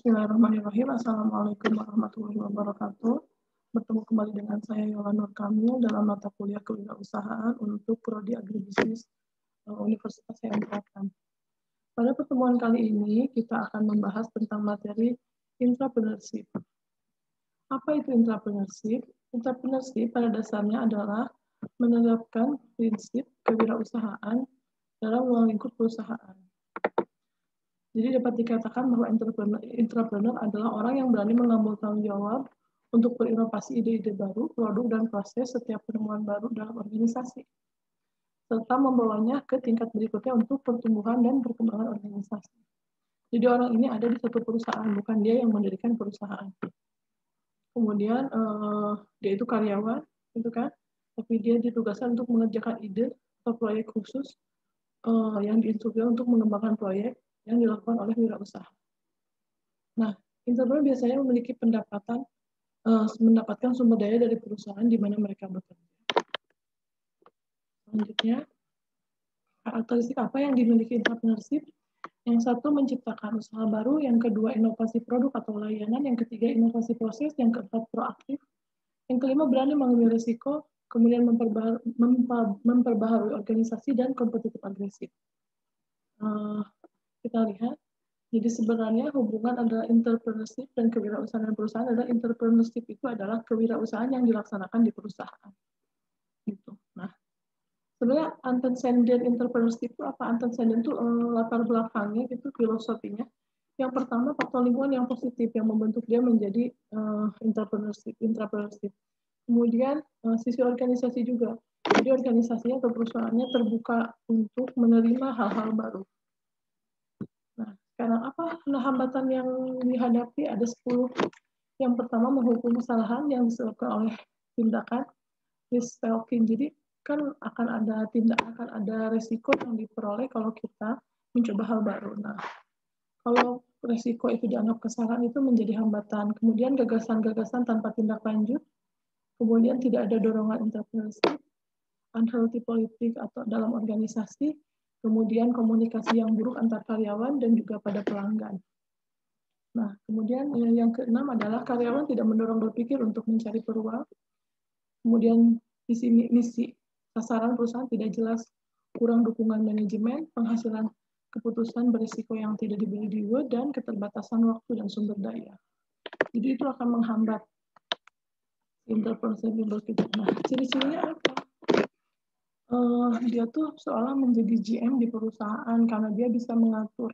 Bismillahirrahmanirrahim. Assalamualaikum warahmatullahi wabarakatuh. Bertemu kembali dengan saya Yola Nur Kamil dalam mata kuliah kewirausahaan untuk Prodi Agribisnis Universitas yang Terapan. Pada pertemuan kali ini kita akan membahas tentang materi intrapreneurship. Apa itu intrapreneurship? Intrapreneurship pada dasarnya adalah menerapkan prinsip kewirausahaan dalam ruang lingkup perusahaan. Jadi dapat dikatakan bahwa intrapreneur adalah orang yang berani mengambil tanggung jawab untuk berinovasi ide-ide baru, produk, dan proses setiap penemuan baru dalam organisasi, serta membawanya ke tingkat berikutnya untuk pertumbuhan dan perkembangan organisasi. Jadi orang ini ada di satu perusahaan, bukan dia yang mendirikan perusahaan. Kemudian dia itu karyawan, gitu kan? Tapi dia ditugaskan untuk mengerjakan ide atau proyek khusus yang diinstruksikan untuk mengembangkan proyek yang dilakukan oleh wirausaha. Nah, entrepreneur biasanya memiliki mendapatkan sumber daya dari perusahaan di mana mereka bekerja. Selanjutnya, karakteristik apa yang dimiliki entrepreneurship? Yang satu, menciptakan usaha baru. Yang kedua, inovasi produk atau layanan. Yang ketiga, inovasi proses. Yang keempat, proaktif. Yang kelima, berani mengambil risiko. Kemudian memperbaharui organisasi dan kompetitif agresif. Kita lihat. Jadi sebenarnya hubungan antara entrepreneurship dan kewirausahaan perusahaan adalah entrepreneurship itu adalah kewirausahaan yang dilaksanakan di perusahaan. Gitu. Nah, sebenarnya antecedent entrepreneurship itu apa? Antecedent itu latar belakangnya gitu, filosofinya. Yang pertama, faktor lingkungan yang positif yang membentuk dia menjadi entrepreneurship. Kemudian sisi organisasi juga. Jadi organisasinya atau perusahaannya terbuka untuk menerima hal-hal baru. Nah, sekarang apa hambatan yang dihadapi? Ada 10. Yang pertama, menghukum kesalahan yang disebabkan oleh tindakan risk taking. Jadi kan akan ada resiko yang diperoleh kalau kita mencoba hal baru. Nah, kalau resiko itu dianggap kesalahan itu menjadi hambatan. Kemudian gagasan-gagasan tanpa tindak lanjut. Kemudian tidak ada dorongan entrepreneurship, unhealthy politik atau dalam organisasi. Kemudian komunikasi yang buruk antar karyawan dan juga pada pelanggan. Nah, kemudian yang keenam adalah karyawan tidak mendorong berpikir untuk mencari peluang. Kemudian visi misi sasaran perusahaan tidak jelas, kurang dukungan manajemen, penghasilan keputusan berisiko yang tidak dibeli di Word, dan keterbatasan waktu dan sumber daya. Jadi itu akan menghambat entrepreneurship kita. Nah, ciri-cirinya apa? Dia tuh seolah menjadi GM di perusahaan karena dia bisa mengatur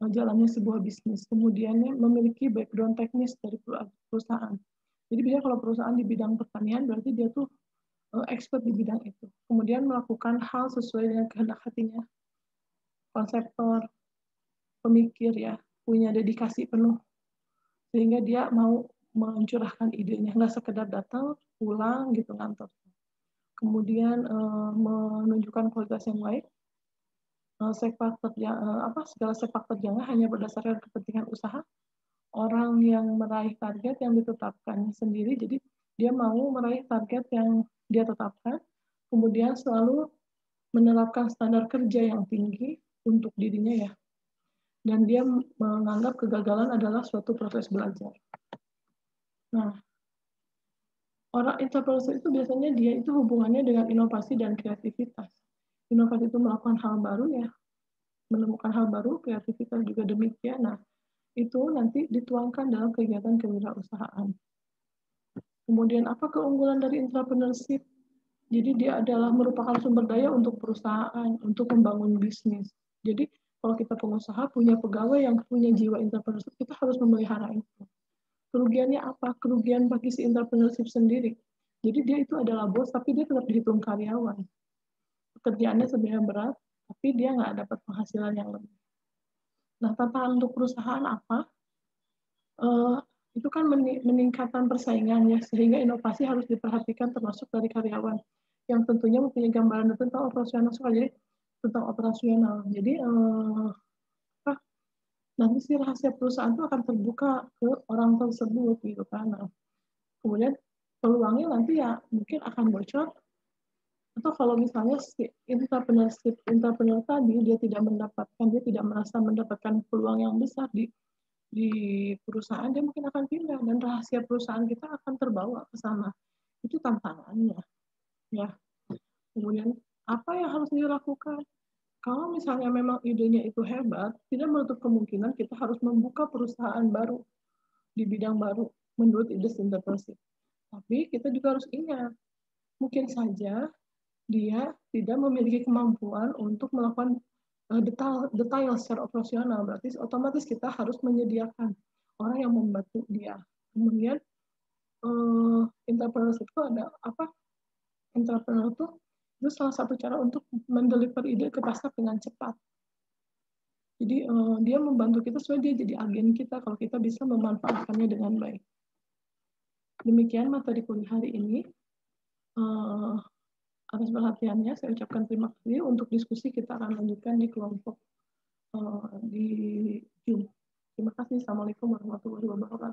jalannya sebuah bisnis. Kemudian memiliki background teknis dari perusahaan. Jadi biasanya kalau perusahaan di bidang pertanian berarti dia tuh expert di bidang itu. Kemudian melakukan hal sesuai dengan kehendak hatinya. Konseptor, pemikir ya, punya dedikasi penuh. Sehingga dia mau mencurahkan idenya, nggak sekedar datang, pulang gitu ngantor. Kemudian menunjukkan kualitas yang baik, segala sepak terjangnya hanya berdasarkan kepentingan usaha, orang yang meraih target yang ditetapkan sendiri, jadi dia mau meraih target yang dia tetapkan, kemudian selalu menerapkan standar kerja yang tinggi untuk dirinya ya, dan dia menganggap kegagalan adalah suatu proses belajar. Nah, orang entrepreneur itu biasanya dia itu hubungannya dengan inovasi dan kreativitas. Inovasi itu melakukan hal baru ya, menemukan hal baru, kreativitas juga demikian. Nah, itu nanti dituangkan dalam kegiatan kewirausahaan. Kemudian apa keunggulan dari entrepreneurship? Jadi dia adalah merupakan sumber daya untuk perusahaan, untuk membangun bisnis. Jadi kalau kita pengusaha punya pegawai yang punya jiwa entrepreneurship, kita harus memelihara itu. Kerugiannya apa? Kerugian bagi si entrepreneurship sendiri. Jadi dia itu adalah bos, tapi dia tetap dihitung karyawan. Pekerjaannya sebenarnya berat, tapi dia nggak dapat penghasilan yang lebih. Nah, tantangan untuk perusahaan apa? Itu kan meningkatkan persaingan ya, sehingga inovasi harus diperhatikan termasuk dari karyawan yang tentunya mempunyai gambaran tentang operasional. Jadi tentang operasional. Jadi nanti si rahasia perusahaan itu akan terbuka ke orang tersebut gitu kan. Nah, kemudian peluangnya nanti ya mungkin akan bocor, atau kalau misalnya si entrepreneur tadi dia tidak merasa mendapatkan peluang yang besar di di perusahaan, dia mungkin akan pindah dan rahasia perusahaan kita akan terbawa ke sana. Itu tantangannya, ya. Kemudian apa yang harus dilakukan? Kalau misalnya memang idenya itu hebat, tidak menutup kemungkinan kita harus membuka perusahaan baru di bidang baru menurut ide entrepreneurship. Tapi kita juga harus ingat, mungkin saja dia tidak memiliki kemampuan untuk melakukan detail secara operasional. Berarti otomatis kita harus menyediakan orang yang membantu dia. Kemudian entrepreneurship itu ada apa? Entrepreneur itu salah satu cara untuk mendeliver ide ke pasar dengan cepat. Jadi dia membantu kita supaya dia jadi agen kita kalau kita bisa memanfaatkannya dengan baik. Demikian materi kuliah hari ini. Atas perhatiannya saya ucapkan terima kasih. Untuk diskusi kita akan lanjutkan di kelompok di Zoom. Terima kasih. Assalamualaikum warahmatullahi wabarakatuh.